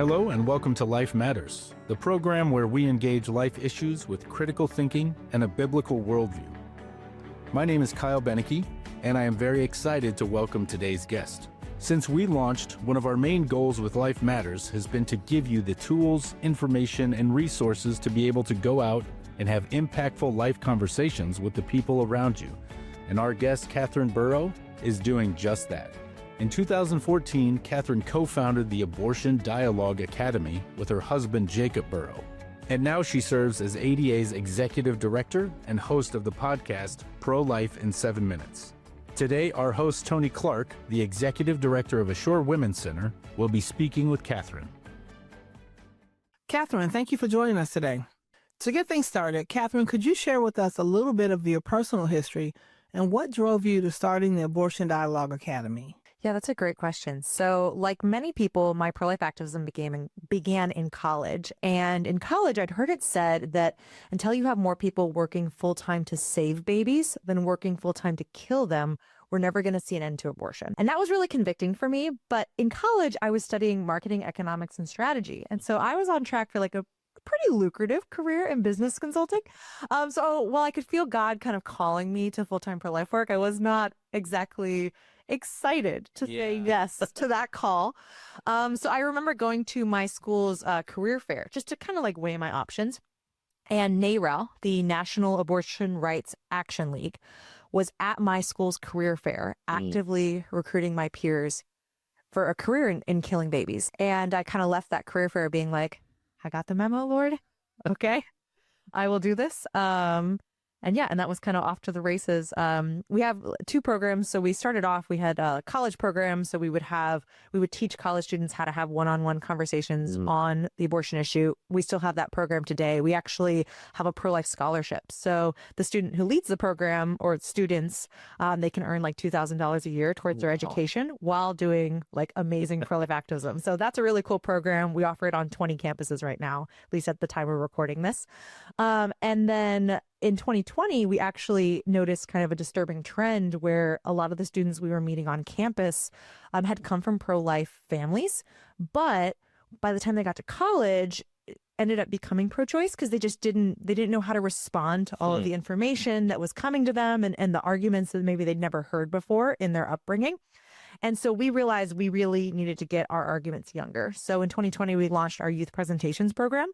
Hello and welcome to Life Matters, the program where we engage life issues with critical thinking and a biblical worldview. My name is Kyle Beneke, and I am very excited to welcome today's guest. Since we launched, one of our main goals with Life Matters has been to give you the tools, information, and resources to be able to go out and have impactful life conversations with the people around you. And our guest, Katherine Burow, is doing just that. In 2014, Katherine co-founded the Abortion Dialogue Academy with her husband, Jacob Burow. And now she serves as ADA's executive director and host of the podcast, Pro-Life in 7 Minutes. Today, our host, Toni Clarke, the executive director of Assure Women's Center, will be speaking with Katherine. Katherine, thank you for joining us today. To get things started, Katherine, could you share with us a little bit of your personal history and what drove you to starting the Abortion Dialogue Academy? Yeah, that's a great question. So like many people, my pro-life activism began in college. And in college, I'd heard it said that until you have more people working full-time to save babies than working full-time to kill them, we're never going to see an end to abortion. And that was really convicting for me. But in college, I was studying marketing, economics, and strategy. And so I was on track for like a pretty lucrative career in business consulting. So while I could feel God kind of calling me to full-time pro-life work, I was not exactly excited to say yes to that call. So I remember going to my school's career fair just to kind of like weigh my options. And NARAL, the National Abortion Rights Action League, was at my school's career fair, actively recruiting my peers for a career in killing babies. And I kind of left that career fair being like, I got the memo, Lord. Okay, I will do this. And that was kind of off to the races. We have two programs. So we started off, we had a college program. So we would teach college students how to have one-on-one conversations on the abortion issue. We still have that program today. We actually have a pro-life scholarship. So the student who leads the program, or students, they can earn like $2,000 a year towards their education while doing like amazing pro-life activism. So that's a really cool program. We offer it on 20 campuses right now, at least at the time we're recording this. And then in 2020, we actually noticed kind of a disturbing trend where a lot of the students we were meeting on campus had come from pro-life families, but by the time they got to college, it ended up becoming pro-choice because they didn't know how to respond to all of the information that was coming to them and the arguments that maybe they'd never heard before in their upbringing. And so we realized we really needed to get our arguments younger. So in 2020, we launched our youth presentations program.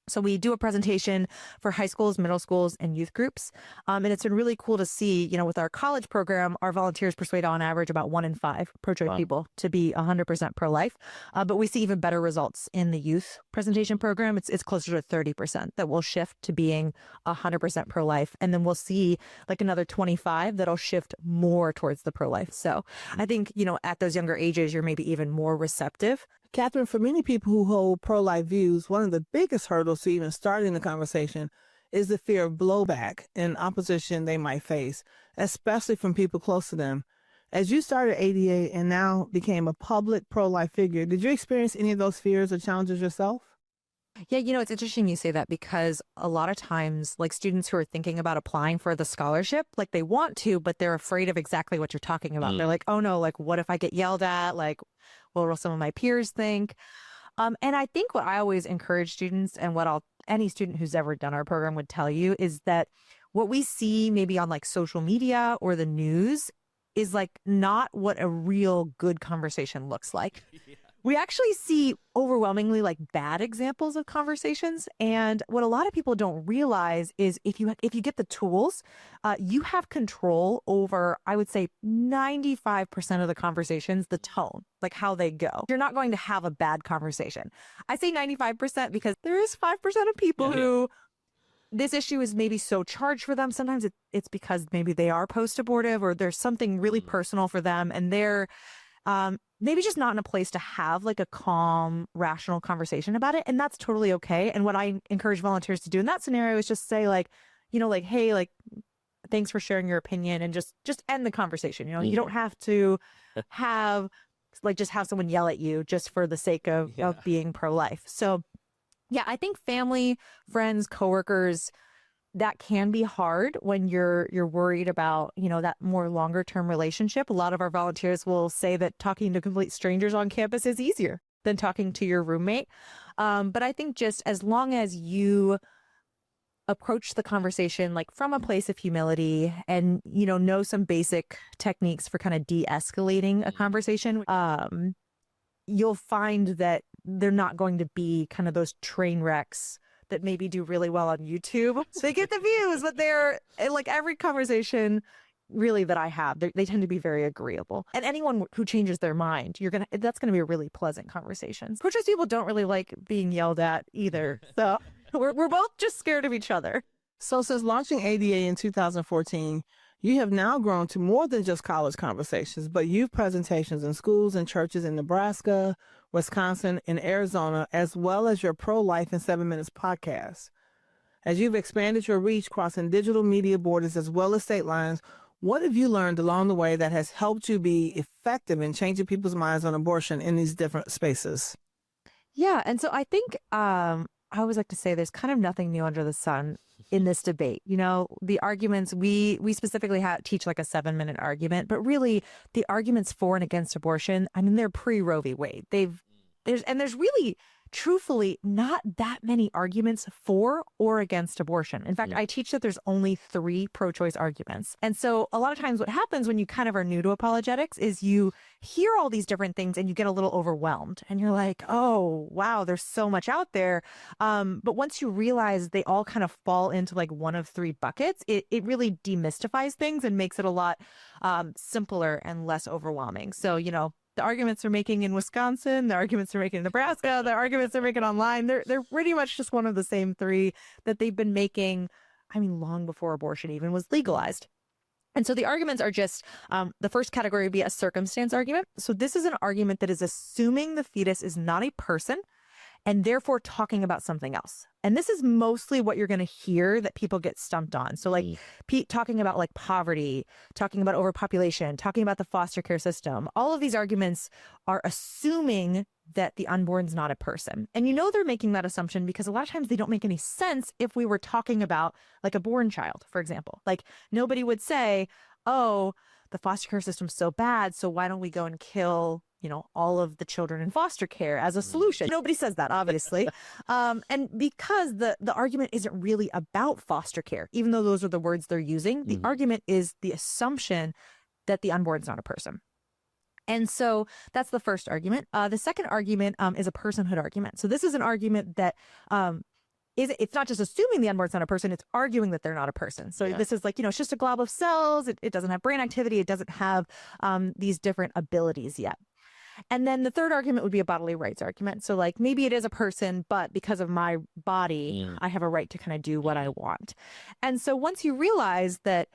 So we do a presentation for high schools, middle schools, and youth groups. And it's been really cool to see, with our college program, our volunteers persuade on average about 1 in 5 pro-choice people to be 100% pro-life. But we see even better results in the youth presentation program. It's closer to 30% that will shift to being 100% pro-life. And then we'll see like another 25 that'll shift more towards the pro-life. So I think, at those younger ages, you're maybe even more receptive. Katherine, for many people who hold pro-life views, one of the biggest hurdles to even starting the conversation is the fear of blowback and opposition they might face, especially from people close to them. As you started ADA and now became a public pro-life figure, did you experience any of those fears or challenges yourself? Yeah, it's interesting you say that because a lot of times, like students who are thinking about applying for the scholarship, like they want to, but they're afraid of exactly what you're talking about. They're like, oh no, like what if I get yelled at? Like, what will some of my peers think? And I think what I always encourage students and what any student who's ever done our program would tell you is that what we see maybe on like social media or the news is like not what a real good conversation looks like. We actually see overwhelmingly like bad examples of conversations. And what a lot of people don't realize is if you get the tools, you have control over, I would say 95% of the conversations, the tone, like how they go. You're not going to have a bad conversation. I say 95% because there is 5% of people who this issue is maybe so charged for them. Sometimes it's because maybe they are post-abortive or there's something really personal for them and they're maybe just not in a place to have like a calm, rational conversation about it. And that's totally okay. And what I encourage volunteers to do in that scenario is just say like, hey, like, thanks for sharing your opinion and just end the conversation. You don't have to just have someone yell at you just for the sake of being pro-life. So yeah, I think family, friends, coworkers, that can be hard when you're worried about, that more longer term relationship. A lot of our volunteers will say that talking to complete strangers on campus is easier. than talking to your roommate. But I think just as long as you approach the conversation like from a place of humility and, know some basic techniques for kind of de-escalating a conversation, you'll find that they're not going to be kind of those train wrecks that maybe do really well on YouTube. So they get the views, but they're like every conversation really that I have, they tend to be very agreeable. And anyone who changes their mind, that's going to be a really pleasant conversation. Pro-choice people don't really like being yelled at either. So we're both just scared of each other. So since launching ADA in 2014, you have now grown to more than just college conversations, but youth presentations in schools and churches in Nebraska, Wisconsin, and Arizona, as well as your Pro-Life in 7 Minutes podcast. As you've expanded your reach crossing digital media borders as well as state lines, what have you learned along the way that has helped you be effective in changing people's minds on abortion in these different spaces? Yeah. And so I think I always like to say there's kind of nothing new under the sun in this debate. The arguments, we specifically teach like a 7-minute argument, but really the arguments for and against abortion, I mean, they're pre-Roe v. Wade. There's really truthfully not that many arguments for or against abortion. In fact, I teach that there's only 3 pro-choice arguments. And so a lot of times what happens when you kind of are new to apologetics is you hear all these different things and you get a little overwhelmed and you're like, oh, wow, there's so much out there. But once you realize they all kind of fall into like one of 3 buckets, it really demystifies things and makes it a lot simpler and less overwhelming. So, the arguments they're making in Wisconsin, the arguments they're making in Nebraska, the arguments they're making online, they're pretty much just one of the same 3 that they've been making, long before abortion even was legalized. And so the arguments are just, the first category would be a circumstance argument. So this is an argument that is assuming the fetus is not a person and therefore talking about something else. And this is mostly what you're going to hear that people get stumped on. So like Pete talking about like poverty, talking about overpopulation, talking about the foster care system. All of these arguments are assuming that the unborn's not a person. And they're making that assumption because a lot of times they don't make any sense if we were talking about like a born child, for example. Like nobody would say, oh, the foster care system's so bad, so why don't we go and kill all of the children in foster care as a solution. Nobody says that, obviously. And because the argument isn't really about foster care, even though those are the words they're using, the argument is the assumption that the unborn is not a person. And so that's the first argument. The second argument is a personhood argument. So this is an argument that it's not just assuming the unborn's not a person, it's arguing that they're not a person. So this is like, it's just a glob of cells. It doesn't have brain activity. It doesn't have these different abilities yet. And then the third argument would be a bodily rights argument. So like maybe it is a person, but because of my body, I have a right to kind of do what I want. And so once you realize that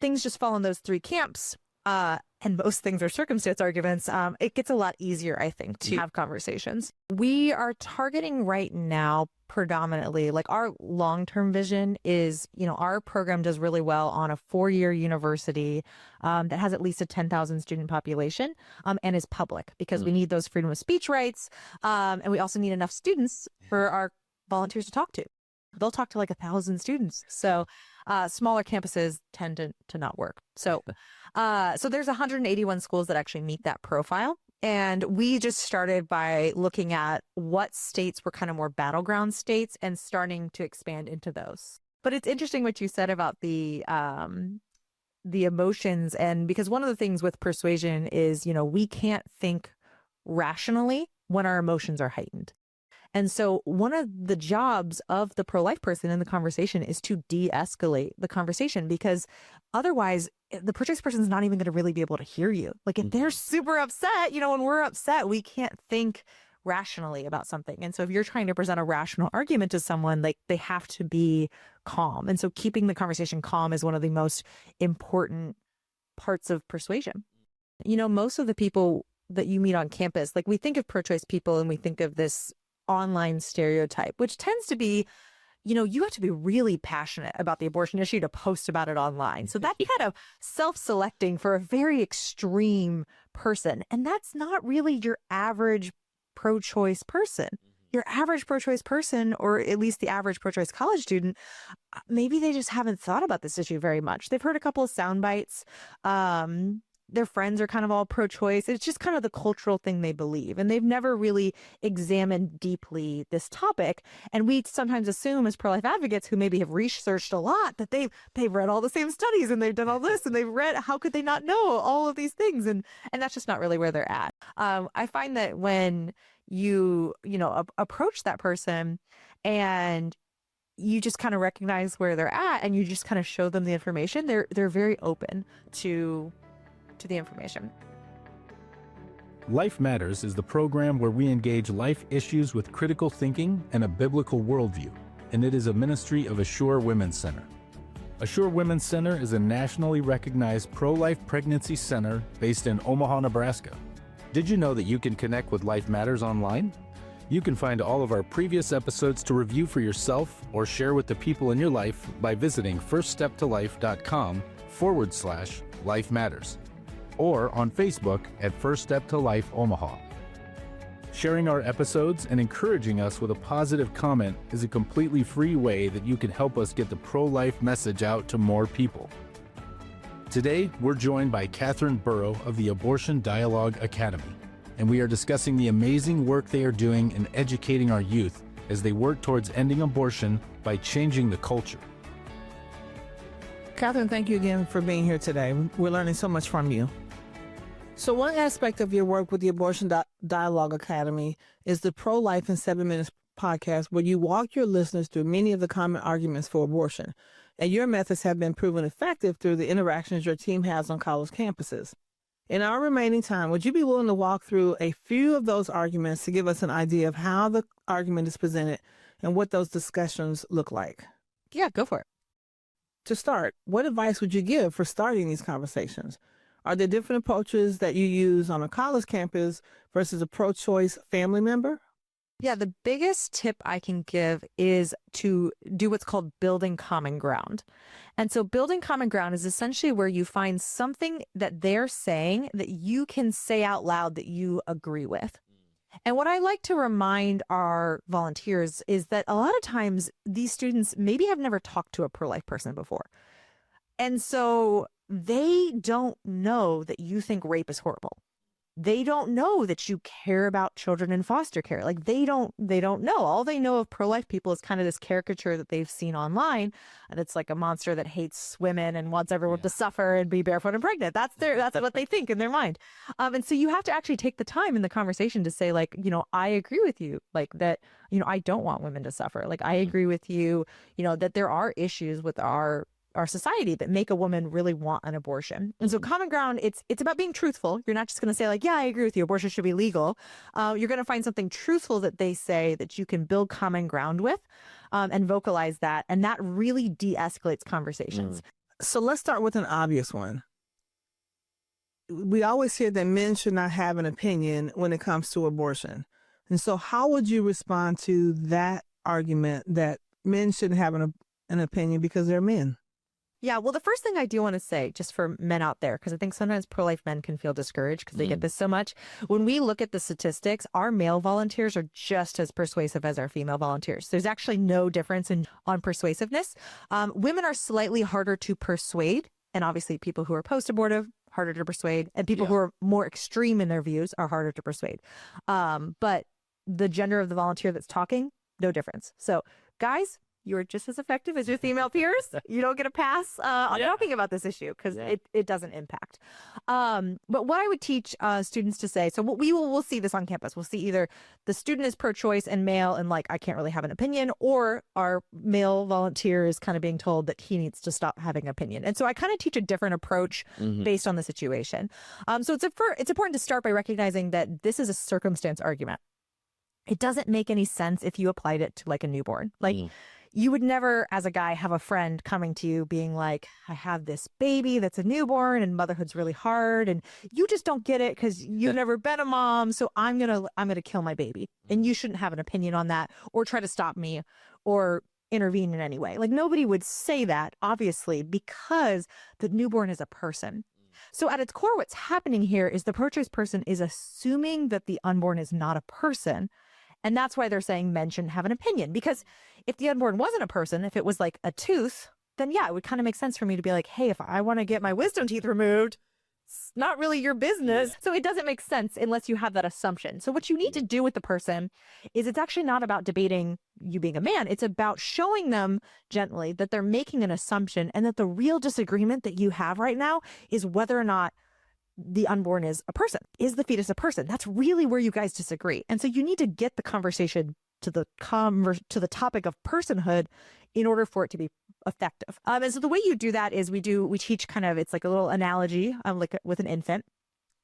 things just fall in those 3 camps, and most things are circumstance arguments, it gets a lot easier, I think, to have conversations. We are targeting right now predominantly, like our long-term vision is, our program does really well on a 4-year university that has at least a 10,000 student population and is public because we need those freedom of speech rights. And we also need enough students for our volunteers to talk to. They'll talk to like 1,000 students. So smaller campuses tend to not work. So there's 181 schools that actually meet that profile. And we just started by looking at what states were kind of more battleground states and starting to expand into those. But it's interesting what you said about the emotions. And because one of the things with persuasion is, we can't think rationally when our emotions are heightened. And so one of the jobs of the pro-life person in the conversation is to de-escalate the conversation, because otherwise the pro-choice person is not even going to really be able to hear you. Like if they're super upset, when we're upset, we can't think rationally about something. And so if you're trying to present a rational argument to someone, like they have to be calm. And so keeping the conversation calm is one of the most important parts of persuasion. Most of the people that you meet on campus, like we think of pro-choice people and we think of this online stereotype, which tends to be, you have to be really passionate about the abortion issue to post about it online. So that's kind of self-selecting for a very extreme person. And that's not really your average pro-choice person. Your average pro-choice person, or at least the average pro-choice college student, maybe they just haven't thought about this issue very much. They've heard a couple of sound bites. their friends are kind of all pro-choice. It's just kind of the cultural thing they believe. And they've never really examined deeply this topic. And we sometimes assume as pro-life advocates who maybe have researched a lot that they've read all the same studies and they've done all this and they've read, how could they not know all of these things? And that's just not really where they're at. I find that when you approach that person and you just kind of recognize where they're at and you just kind of show them the information, they're very open to the information. Life Matters is the program where we engage life issues with critical thinking and a biblical worldview, and it is a ministry of Assure Women's Center. Assure Women's Center is a nationally recognized pro-life pregnancy center based in Omaha, Nebraska. Did you know that you can connect with Life Matters online? You can find all of our previous episodes to review for yourself or share with the people in your life by visiting firststeptolife.com/Life Matters, or on Facebook at First Step to Life Omaha. Sharing our episodes and encouraging us with a positive comment is a completely free way that you can help us get the pro-life message out to more people. Today, we're joined by Katherine Burow of the Abortion Dialogue Academy, and we are discussing the amazing work they are doing in educating our youth as they work towards ending abortion by changing the culture. Katherine, thank you again for being here today. We're learning so much from you. So one aspect of your work with the Abortion Dialogue Academy is the Pro-Life in 7 Minutes podcast, where you walk your listeners through many of the common arguments for abortion. And your methods have been proven effective through the interactions your team has on college campuses. In our remaining time, would you be willing to walk through a few of those arguments to give us an idea of how the argument is presented and what those discussions look like? Yeah, go for it. To start, what advice would you give for starting these conversations? Are there different approaches that you use on a college campus versus a pro-choice family member? Yeah, the biggest tip I can give is to do what's called building common ground. And so building common ground is essentially where you find something that they're saying that you can say out loud that you agree with. And what I like to remind our volunteers is that a lot of times these students maybe have never talked to a pro-life person before. And so they don't know that you think rape is horrible. They don't know that you care about children in foster care. Like they don't know. All they know of pro-life people is kind of this caricature that they've seen online. And it's like a monster that hates women and wants everyone to suffer and be barefoot and pregnant. That's what they think in their mind. And so you have to actually take the time in the conversation to say, like, I agree with you, like that, I don't want women to suffer. Like I agree with you, that there are issues with our society that make a woman really want an abortion. And so common ground, it's about being truthful. You're not just going to say like, yeah, I agree with you, abortion should be legal. You're going to find something truthful that they say that you can build common ground with and vocalize that. And that really de-escalates conversations. So let's start with an obvious one. We always hear that men should not have an opinion when it comes to abortion. And so how would you respond to that argument that men shouldn't have an opinion because they're men? Yeah, well, the first thing I do want to say, just for men out there, because I think sometimes pro-life men can feel discouraged because they get this so much. When we look at the statistics, our male volunteers are just as persuasive as our female volunteers. There's actually no difference on persuasiveness. Women are slightly harder to persuade, and obviously people who are post-abortive, harder to persuade, and people who are more extreme in their views are harder to persuade. But the gender of the volunteer that's talking, no difference. So guys, you're just as effective as your female peers. You don't get a pass on talking about this issue because it doesn't impact. But what I would teach students to say, so we'll see this on campus. We'll see either the student is pro-choice and male and like, I can't really have an opinion, or our male volunteer is kind of being told that he needs to stop having an opinion. And so I kind of teach a different approach based on the situation. So it's important to start by recognizing that this is a circumstance argument. It doesn't make any sense if you applied it to like a newborn. Like, you would never, as a guy, have a friend coming to you being like, I have this baby that's a newborn and motherhood's really hard and you just don't get it because you've never been a mom. So I'm gonna kill my baby. And you shouldn't have an opinion on that or try to stop me or intervene in any way. Like nobody would say that, obviously, because the newborn is a person. So at its core, what's happening here is the pro-choice person is assuming that the unborn is not a person. And that's why they're saying men shouldn't have an opinion. Because if the unborn wasn't a person, if it was like a tooth, then yeah, it would kind of make sense for me to be like, hey, if I want to get my wisdom teeth removed, it's not really your business. Yeah. So it doesn't make sense unless you have that assumption. So what you need to do with the person is it's actually not about debating you being a man. It's about showing them gently that they're making an assumption and that the real disagreement that you have right now is whether or not the unborn is a person. Is the fetus a person? That's really where you guys disagree. And so you need to get the conversation to the topic of personhood in order for it to be effective. And so the way you do that is we teach kind of, it's like a little analogy like with an infant.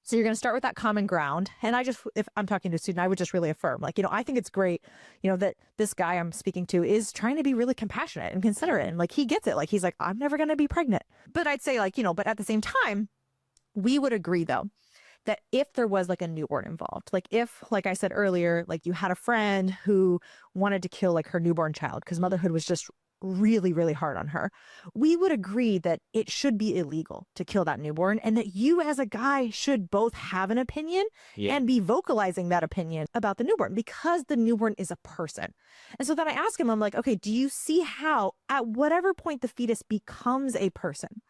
So you're going to start with that common ground. And if I'm talking to a student, I would just really affirm, like, I think it's great, that this guy I'm speaking to is trying to be really compassionate and considerate. And like, he gets it. Like, he's like, I'm never going to be pregnant. But I'd say like, but at the same time, we would agree though, that if there was like a newborn involved, like if, like I said earlier, like you had a friend who wanted to kill like her newborn child because motherhood was just really, really hard on her, we would agree that it should be illegal to kill that newborn and that you as a guy should both have an opinion and be vocalizing that opinion about the newborn because the newborn is a person. And so then I ask him, I'm like, okay, do you see how at whatever point the fetus becomes a person?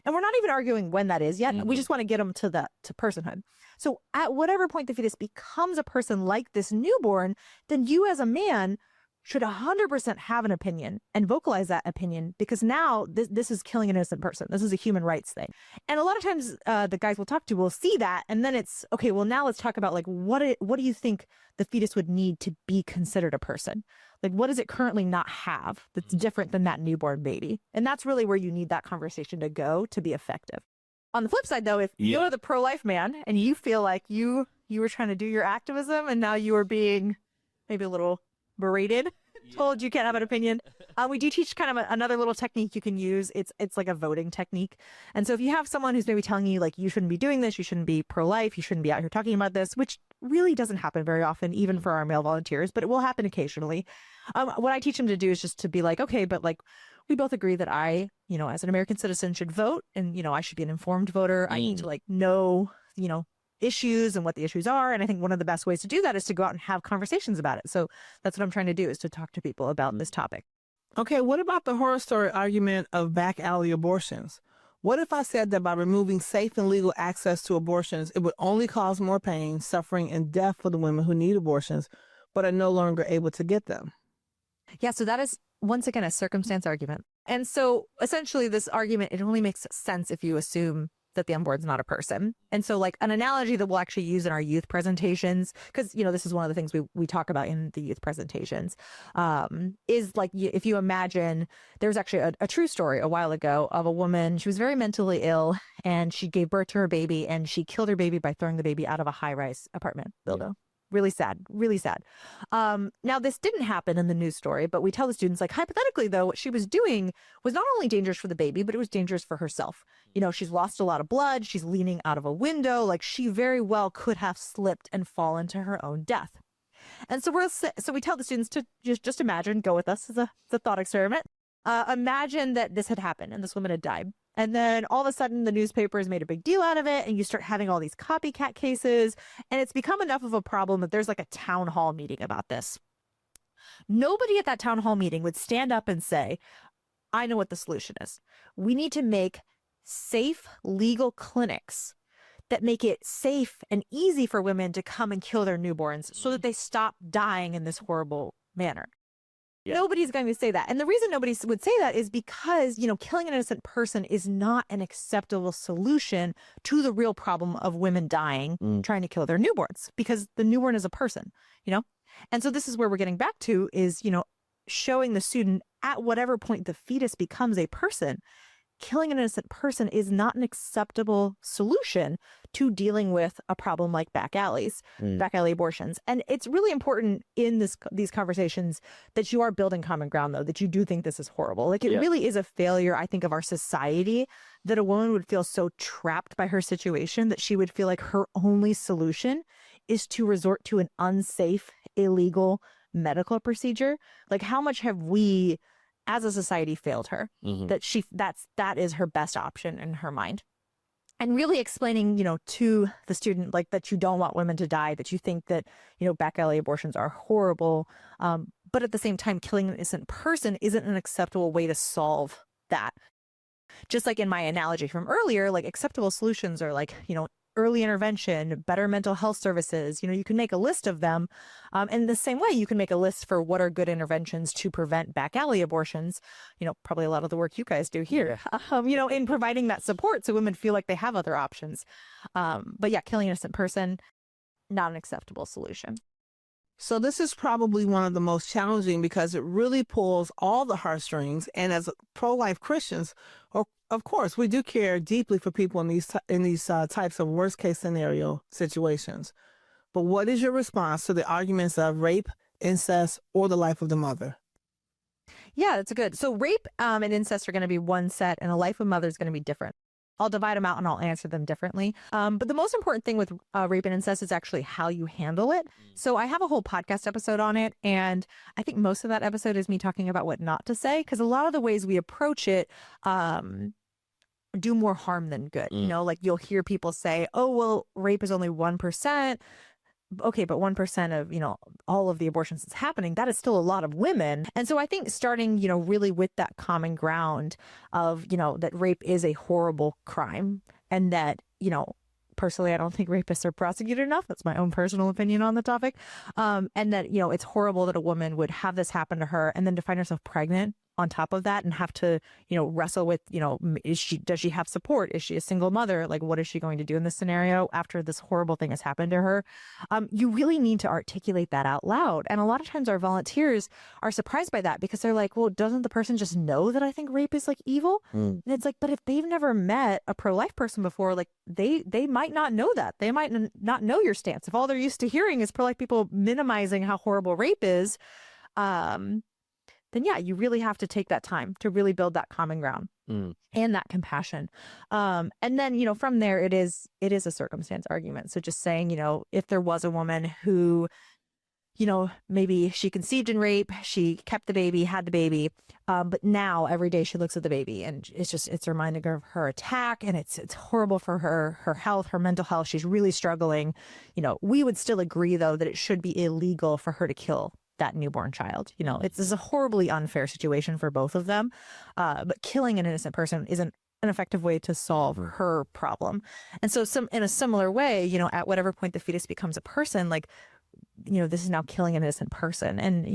And we're not even arguing when that is yet. We just want to get them to personhood. So at whatever point the fetus becomes a person like this newborn, then you as a man should 100% have an opinion and vocalize that opinion because now this is killing an innocent person. This is a human rights thing. And a lot of times the guys we'll talk to will see that. And then it's, okay, well, now let's talk about like, what do you think the fetus would need to be considered a person? Like, what does it currently not have that's different than that newborn baby? And that's really where you need that conversation to go to be effective. On the flip side, though, if you're the pro-life man and you feel like you were trying to do your activism and now you are being maybe a little berated, told you can't have an opinion. We do teach kind of another little technique you can use. It's like a voting technique. And so if you have someone who's maybe telling you like, you shouldn't be doing this, you shouldn't be pro-life, you shouldn't be out here talking about this, which really doesn't happen very often, even for our male volunteers, but it will happen occasionally. What I teach them to do is just to be like, okay, but like, we both agree that I, as an American citizen should vote and, I should be an informed voter. I need to like know, issues and what the issues are. And I think one of the best ways to do that is to go out and have conversations about it. So that's what I'm trying to do, is to talk to people about this topic. Okay, what about the horror story argument of back alley abortions? What if I said that by removing safe and legal access to abortions, it would only cause more pain, suffering, and death for the women who need abortions, but are no longer able to get them? Yeah, so that is, once again, a circumstance argument. And so essentially this argument, it only makes sense if you assume that the unborn's not a person. And so like an analogy that we'll actually use in our youth presentations, because, this is one of the things we talk about in the youth presentations, is like, if you imagine, there was actually a true story a while ago of a woman. She was very mentally ill and she gave birth to her baby and she killed her baby by throwing the baby out of a high-rise apartment building. Yeah. Really sad, really sad. Now, this didn't happen in the news story, but we tell the students, like, hypothetically, though, what she was doing was not only dangerous for the baby, but it was dangerous for herself. She's lost a lot of blood. She's leaning out of a window. Like, she very well could have slipped and fallen to her own death. And so we tell the students to just imagine, go with us as a thought experiment. Imagine that this had happened and this woman had died. And then all of a sudden the newspapers made a big deal out of it and you start having all these copycat cases and it's become enough of a problem that there's like a town hall meeting about this. Nobody at that town hall meeting would stand up and say, I know what the solution is. We need to make safe legal clinics that make it safe and easy for women to come and kill their newborns so that they stop dying in this horrible manner. Yeah. Nobody's going to say that. And the reason nobody would say that is because, killing an innocent person is not an acceptable solution to the real problem of women dying trying to kill their newborns, because the newborn is a person, And so this is where we're getting back to is, showing the student at whatever point the fetus becomes a person, killing an innocent person is not an acceptable solution to dealing with a problem like back alley abortions. And it's really important in these conversations that you are building common ground, though, that you do think this is horrible. Like, it really is a failure, I think, of our society that a woman would feel so trapped by her situation that she would feel like her only solution is to resort to an unsafe, illegal medical procedure. Like, how much have we as a society failed her, that is her best option in her mind. And really explaining, to the student, like, that you don't want women to die, that you think that, back alley abortions are horrible. But at the same time, killing an innocent person isn't an acceptable way to solve that. just like in my analogy from earlier, like acceptable solutions are like, early intervention, better mental health services. You can make a list of them. And the same way, you can make a list for what are good interventions to prevent back alley abortions. Probably a lot of the work you guys do here, in providing that support so women feel like they have other options. But yeah, killing an innocent person, not an acceptable solution. So this is probably one of the most challenging because it really pulls all the heartstrings. And as pro-life Christians, of course, we do care deeply for people in these types of worst-case scenario situations. But what is your response to the arguments of rape, incest, or the life of the mother? Yeah, that's good. So rape and incest are going to be one set, and a life of mother is going to be different. I'll divide them out and I'll answer them differently. But the most important thing with rape and incest is actually how you handle it. So I have a whole podcast episode on it. And I think most of that episode is me talking about what not to say, because a lot of the ways we approach it do more harm than good. Like you'll hear people say, oh, well, rape is only 1%. Okay, but 1% of, all of the abortions that's happening, that is still a lot of women. And so I think starting, really with that common ground of, that rape is a horrible crime and that, personally, I don't think rapists are prosecuted enough. That's my own personal opinion on the topic. And that, it's horrible that a woman would have this happen to her and then to find herself pregnant on top of that and have to, wrestle with, does she have support? Is she a single mother? Like, what is she going to do in this scenario after this horrible thing has happened to her? You really need to articulate that out loud. And a lot of times our volunteers are surprised by that because they're like, well, doesn't the person just know that I think rape is like evil? And it's like, but if they've never met a pro-life person before, like they might not know that. They might not know your stance. If all they're used to hearing is pro-life people minimizing how horrible rape is, then yeah, you really have to take that time to really build that common ground and that compassion. And then, from there, it is a circumstance argument. So just saying, if there was a woman who, maybe she conceived in rape, she kept the baby, had the baby, but now every day she looks at the baby and it's reminding her of her attack and it's horrible for her health, her mental health. She's really struggling. We would still agree, though, that it should be illegal for her to kill that newborn child. It's a horribly unfair situation for both of them. But killing an innocent person isn't an effective way to solve her problem. And so in a similar way, at whatever point the fetus becomes a person, like, this is now killing an innocent person. And,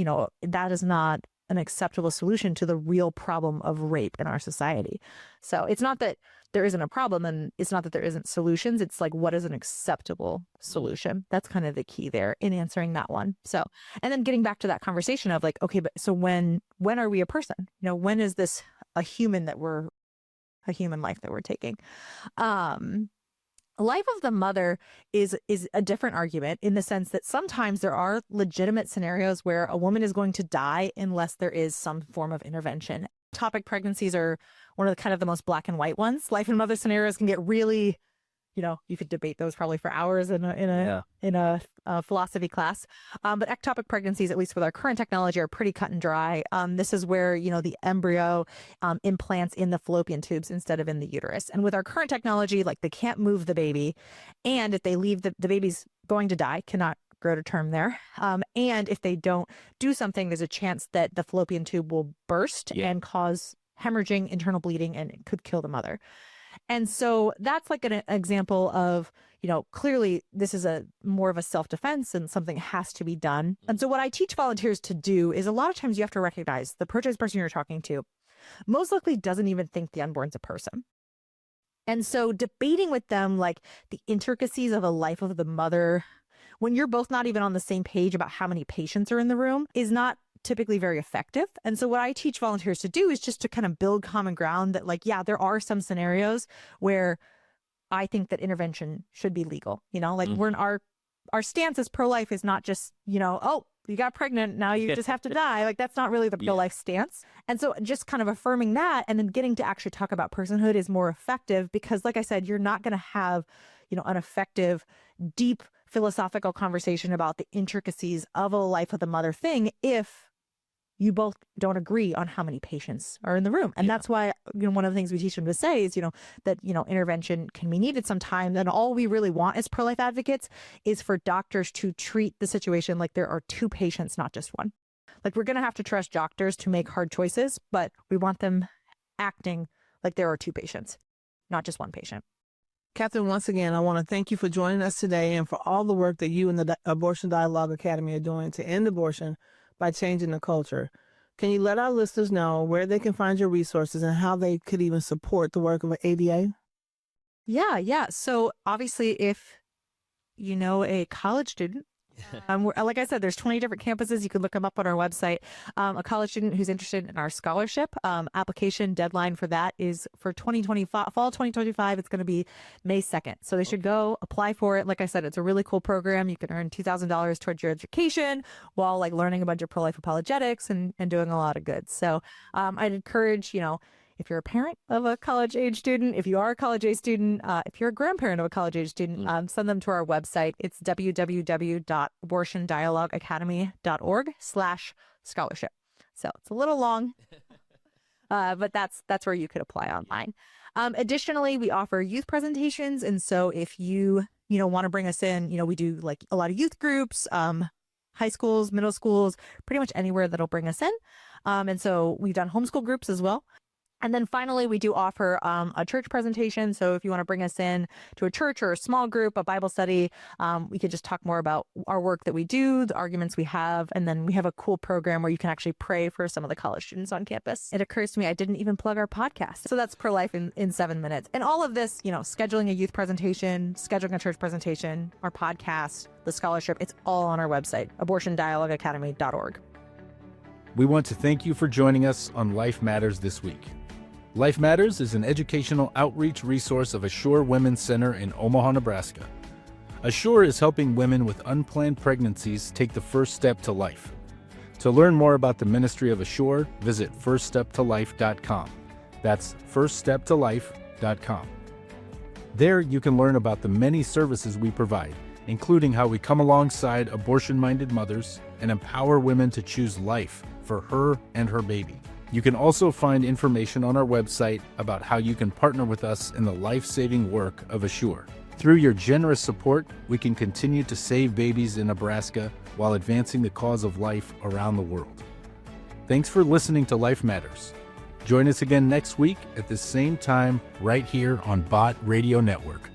that is not an acceptable solution to the real problem of rape in our society. So it's not that there isn't a problem and it's not that there isn't solutions. It's like, what is an acceptable solution? That's kind of the key there in answering that one. So, and then getting back to that conversation of like, okay, but so when are we a person? When is this a human life that we're taking? Life of the mother is a different argument in the sense that sometimes there are legitimate scenarios where a woman is going to die unless there is some form of intervention. Ectopic pregnancies are one of the most black and white ones. Life and mother scenarios can get really, you could debate those probably for hours in a philosophy class. But ectopic pregnancies, at least with our current technology, are pretty cut and dry. This is where, the embryo implants in the fallopian tubes instead of in the uterus. And with our current technology, like they can't move the baby. And if they leave, the baby's going to die, cannot grow to term there. And if they don't do something, there's a chance that the fallopian tube will burst and cause hemorrhaging, internal bleeding, and it could kill the mother. And so that's like an example of, clearly this is more of a self-defense and something has to be done. And so what I teach volunteers to do is a lot of times you have to recognize the pro-choice person you're talking to most likely doesn't even think the unborn's a person. And so debating with them like the intricacies of a life of the mother, when you're both not even on the same page about how many patients are in the room, is not typically very effective. And so what I teach volunteers to do is just to kind of build common ground that like, yeah, there are some scenarios where I think that intervention should be legal. We're in our stance as pro-life is not just, oh, you got pregnant, now you just have to die. Like that's not really the pro-life stance. And so just kind of affirming that and then getting to actually talk about personhood is more effective because like I said, you're not going to have, an effective, deep philosophical conversation about the intricacies of a life of the mother thing if you both don't agree on how many patients are in the room. And that's why, one of the things we teach them to say is, that, intervention can be needed sometimes. And all we really want as pro-life advocates is for doctors to treat the situation like there are two patients, not just one. Like we're going to have to trust doctors to make hard choices, but we want them acting like there are two patients, not just one patient. Katherine, once again, I want to thank you for joining us today and for all the work that you and the Abortion Dialogue Academy are doing to end abortion by changing the culture. Can you let our listeners know where they can find your resources and how they could even support the work of ADA? Yeah. So obviously, if you know a college student, like I said, there's 20 different campuses. You can look them up on our website. A college student who's interested in our scholarship, application deadline for that is for 2025, fall 2025. It's going to be May 2nd. So they should go apply for it. Like I said, it's a really cool program. You can earn $2,000 towards your education while like learning a bunch of pro-life apologetics and doing a lot of good. So I'd encourage, if you're a parent of a college-age student, if you are a college-age student, if you're a grandparent of a college-age student, send them to our website. It's www.abortiondialogueacademy.org/scholarship. So it's a little long, but that's where you could apply online. Additionally, we offer youth presentations. And so if you want to bring us in, we do like a lot of youth groups, high schools, middle schools, pretty much anywhere that'll bring us in. And so we've done homeschool groups as well. And then finally, we do offer a church presentation. So if you want to bring us in to a church or a small group, a Bible study, we could just talk more about our work that we do, the arguments we have. And then we have a cool program where you can actually pray for some of the college students on campus. It occurs to me I didn't even plug our podcast. So that's Pro-Life in 7 minutes. And all of this, scheduling a youth presentation, scheduling a church presentation, our podcast, the scholarship, it's all on our website, abortiondialogueacademy.org. We want to thank you for joining us on Life Matters this week. Life Matters is an educational outreach resource of Assure Women's Center in Omaha, Nebraska. Assure is helping women with unplanned pregnancies take the first step to life. To learn more about the ministry of Assure, visit firststeptolife.com. That's firststeptolife.com. There you can learn about the many services we provide, including how we come alongside abortion-minded mothers and empower women to choose life for her and her baby. You can also find information on our website about how you can partner with us in the life-saving work of Assure. Through your generous support, we can continue to save babies in Nebraska while advancing the cause of life around the world. Thanks for listening to Life Matters. Join us again next week at the same time right here on BOT Radio Network.